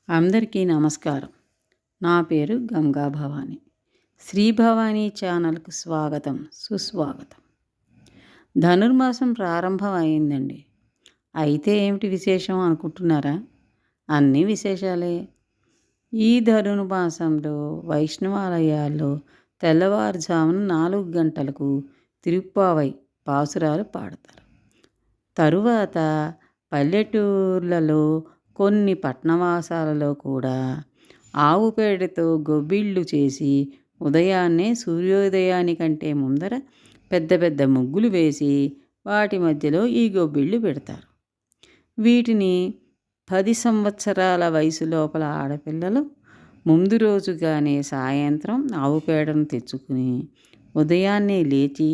అందరికీ నమస్కారం. నా పేరు గంగా భవాని. శ్రీ భవానీ ఛానల్కు స్వాగతం, సుస్వాగతం. ధనుర్మాసం ప్రారంభం అయిందండి. అయితే ఏమిటి విశేషం అనుకుంటున్నారా? అన్నీ విశేషాలే. ఈ ధనుర్మాసంలో వైష్ణవాలయాల్లో తెల్లవారుజామున 4 గంటలకు తిరుప్పావై పాసురాలు పాడతారు. తరువాత పల్లెటూర్లలో కొన్ని పట్నవాసాలలో కూడా ఆవు పేడతో గొబ్బిళ్ళు చేసి ఉదయాన్నే సూర్యోదయానికంటే ముందర పెద్ద పెద్ద ముగ్గులు వేసి వాటి మధ్యలో ఈ గొబ్బిళ్ళు పెడతారు. వీటిని 10 సంవత్సరాల వయసు లోపల ఆడపిల్లలు ముందు రోజుగానే సాయంత్రం ఆవు పేడను తెచ్చుకుని ఉదయాన్నే లేచి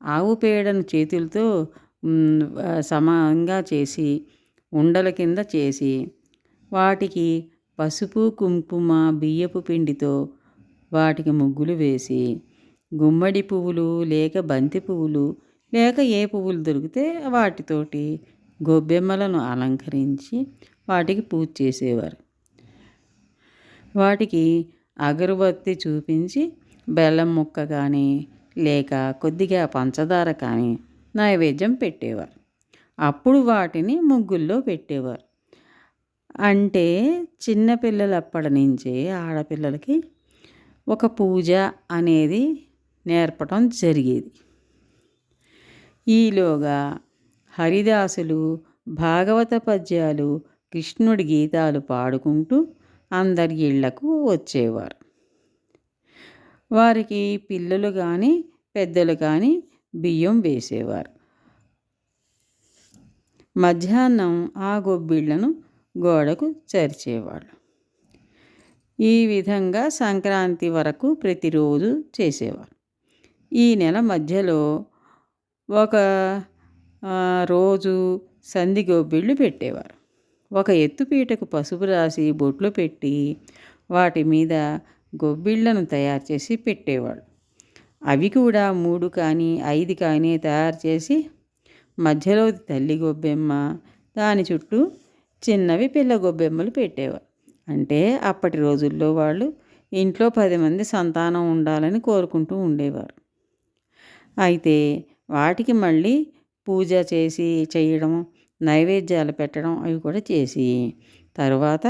ఆవు పేడను చేతులతో సమానంగా చేసి ఉండల కింద చేసి వాటికి పసుపు కుంకుమ బియ్యపు పిండితో వాటికి ముగ్గులు వేసి గుమ్మడి పువ్వులు లేక బంతి పువ్వులు లేక ఏ పువ్వులు దొరికితే వాటితోటి గొబ్బెమ్మలను అలంకరించి వాటికి పూజ చేసేవారు. వాటికి అగరబత్తి చూపించి బెల్లం ముక్క కానీ లేక కొద్దిగా పంచదార కానీ నైవేద్యం పెట్టేవారు. అప్పుడు వాటిని ముగ్గుల్లో పెట్టేవారు. అంటే చిన్నపిల్లలప్పటి నుంచే ఆడపిల్లలకి ఒక పూజ అనేది నేర్పడం జరిగేది. ఈలోగా హరిదాసులు భాగవత పద్యాలు కృష్ణుడి గీతాలు పాడుకుంటూ అందరి ఇళ్లకు వచ్చేవారు. వారికి పిల్లలు కానీ పెద్దలు కానీ బియ్యం వేసేవారు. మధ్యాహ్నం ఆ గొబ్బిళ్లను గోడకు చేర్చేవాళ్ళు. ఈ విధంగా సంక్రాంతి వరకు ప్రతిరోజు చేసేవారు. ఈ నెల మధ్యలో ఒక రోజు సంధి గొబ్బిళ్ళు పెట్టేవారు. ఒక ఎత్తుపీటకు పసుపు రాసి బొట్లు పెట్టి వాటి మీద గొబ్బిళ్లను తయారు చేసి పెట్టేవాళ్ళు. అవి కూడా 3 కానీ 5 కానీ తయారు చేసి మధ్యలో తల్లి గొబ్బెమ్మ, దాని చుట్టూ చిన్నవి పిల్ల గొబ్బెమ్మలు పెట్టేవారు. అంటే అప్పటి రోజుల్లో వాళ్ళు ఇంట్లో 10 మంది సంతానం ఉండాలని కోరుకుంటూ ఉండేవారు. అయితే వాటికి మళ్ళీ పూజ చేయడం, నైవేద్యాలు పెట్టడం అవి కూడా చేసి తర్వాత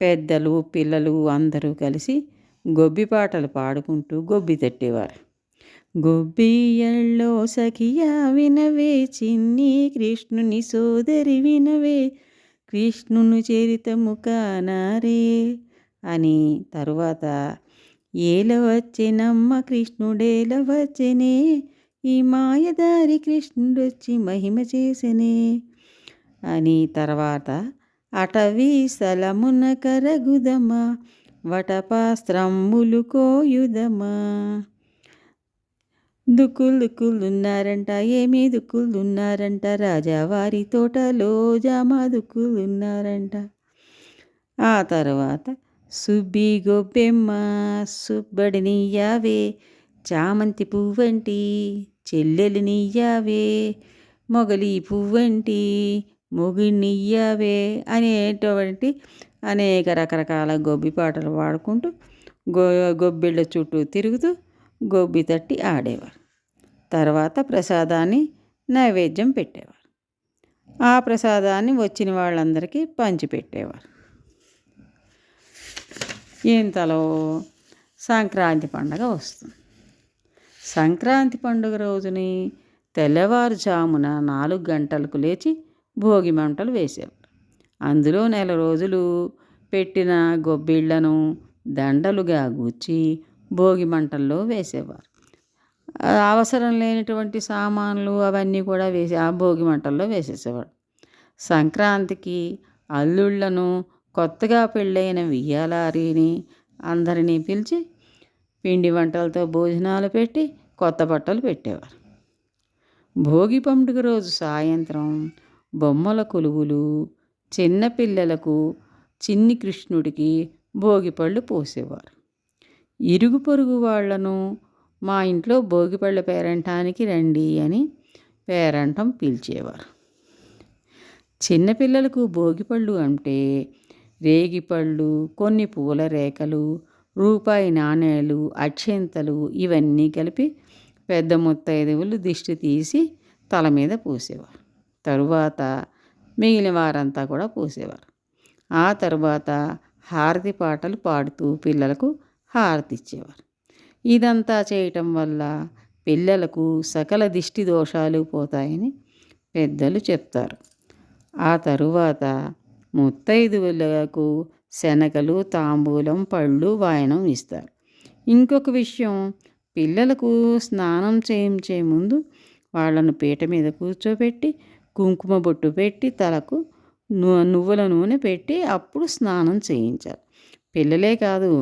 పెద్దలు పిల్లలు అందరూ కలిసి గొబ్బి పాటలు పాడుకుంటూ గొబ్బి తట్టేవారు. గొబ్బియళ్ళో సఖియా వినవే, చిన్ని కృష్ణుని సోదరి వినవే, కృష్ణుని చరితము కానారే అని తరువాత ఏల వచ్చెనమ్మ కృష్ణుడేల వచ్చెనే, ఈ మాయదారి కృష్ణుడొచ్చి మహిమ చేసెనే అని తర్వాత అటవీ స్థలమున కరగుదమా, వటపాస్త్రమ్ములు కోయుదమా, దుక్కులున్నారంట ఏమీ దుక్కులున్నారంట, రాజావారి తోటలో జామా దుక్కులున్నారంట. ఆ తర్వాత సుబ్బి గొబ్బెమ్మ సుబ్బడినియ్యావే, చామంతి పువ్వంటి చెల్లెలినియ్యావే, మొగలి పువ్వంటి మొగినియ్యావే అనేటువంటి అనేక రకరకాల గొబ్బి పాటలు పాడుకుంటూ గొబ్బిళ్ళ చుట్టూ తిరుగుతూ గొబ్బి తట్టి ఆడేవారు. తర్వాత ప్రసాదాన్ని నైవేద్యం పెట్టేవారు. ఆ ప్రసాదాన్ని వచ్చిన వాళ్ళందరికీ పంచిపెట్టేవారు. ఇంతలో సంక్రాంతి పండుగ వస్తుంది. సంక్రాంతి పండుగ రోజుని తెల్లవారుజామున 4 గంటలకు లేచి భోగి మంటలు వేసేవారు. అందులో 1 రోజులు పెట్టిన గొబ్బిళ్లను దండలుగా గుచ్చి భోగి మంటల్లో వేసేవారు. అవసరం లేనటువంటి సామాన్లు అవన్నీ కూడా వేసి ఆ భోగి మంటల్లో వేసేసేవాడు. సంక్రాంతికి అల్లుళ్లను కొత్తగా పెళ్ళైన వియ్యాలారిని అందరినీ పిలిచి పిండి వంటలతో భోజనాలు పెట్టి కొత్త బట్టలు పెట్టేవారు. భోగి పండుగ రోజు సాయంత్రం బొమ్మల కొలువులు, చిన్నపిల్లలకు చిన్ని కృష్ణుడికి భోగిపళ్ళు పోసేవారు. ఇరుగు పొరుగు వాళ్లను మా ఇంట్లో భోగిపళ్ళ పేరంటానికి రండి అని పేరంటం పిలిచేవారు. చిన్నపిల్లలకు భోగిపళ్ళు అంటే రేగిపళ్ళు, కొన్ని పూల రేఖలు, రూపాయి నాణేలు, అక్షింతలు ఇవన్నీ కలిపి పెద్ద ముత్తైదువులు దిష్టి తీసి తల మీద పూసేవారు. తరువాత మిగిలిన వారంతా కూడా పూసేవారు. ఆ తరువాత హారతి పాటలు పాడుతూ పిల్లలకు హారతి ఇచ్చేవారు. ఇదంతా చేయటం వల్ల పిల్లలకు సకల దిష్టి దోషాలు పోతాయని పెద్దలు చెప్తారు. ఆ తరువాత ముత్తైదువులకు శనగలు, తాంబూలం, పళ్ళు, వాయనం ఇస్తారు. ఇంకొక విషయం, పిల్లలకు స్నానం చేయించే ముందు వాళ్ళను పీట మీద కూర్చోబెట్టి కుంకుమ బొట్టు పెట్టి తలకు నువ్వుల నూనె పెట్టి అప్పుడు స్నానం చేయించాలి. పిల్లలే కాదు,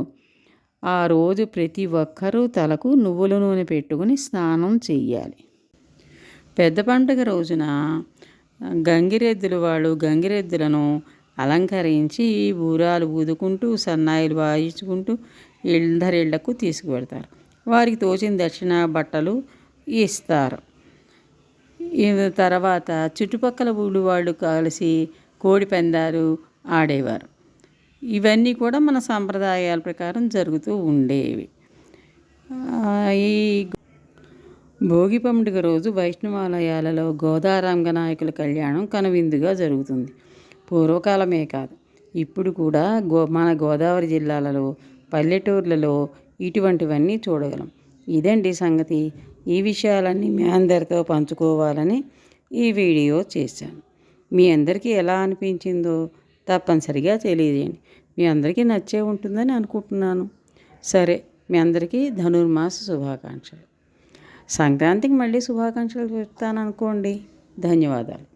ఆ రోజు ప్రతి ఒక్కరూ తలకు నువ్వుల నూనె పెట్టుకుని స్నానం చెయ్యాలి. పెద్ద పండుగ రోజున గంగిరెద్దులను అలంకరించి ఊరాలు ఊదుకుంటూ సన్నాయిలు వాయించుకుంటూ అందరిళ్లకు తీసుకువెళ్తారు. వారికి తోచిన దక్షిణ బట్టలు ఇస్తారు. తర్వాత చుట్టుపక్కల ఊళ్ళు వాళ్ళు కలిసి కోడి పందాలు ఆడేవారు. ఇవన్నీ కూడా మన సాంప్రదాయాల ప్రకారం జరుగుతూ ఉండేవి. ఈ భోగి పండుగ రోజు వైష్ణవాలయాలలో గోదారాంగ నాయకుల కళ్యాణం కనువిందుగా జరుగుతుంది. పూర్వకాలమే కాదు, ఇప్పుడు కూడా మన గోదావరి జిల్లాలలో పల్లెటూర్లలో ఇటువంటివన్నీ చూడగలం. ఇదండి సంగతి. ఈ విషయాలన్నీ మీ అందరితో పంచుకోవాలని ఈ వీడియో చేశాను. మీ అందరికీ ఎలా అనిపించిందో తప్పనిసరిగా తెలియజేయండి. మీ అందరికీ నచ్చే ఉంటుందని అనుకుంటున్నాను. సరే, మీ అందరికీ ధనుర్మాస శుభాకాంక్షలు. సంక్రాంతికి మళ్ళీ శుభాకాంక్షలు చెప్తాను అనుకోండి. ధన్యవాదాలు.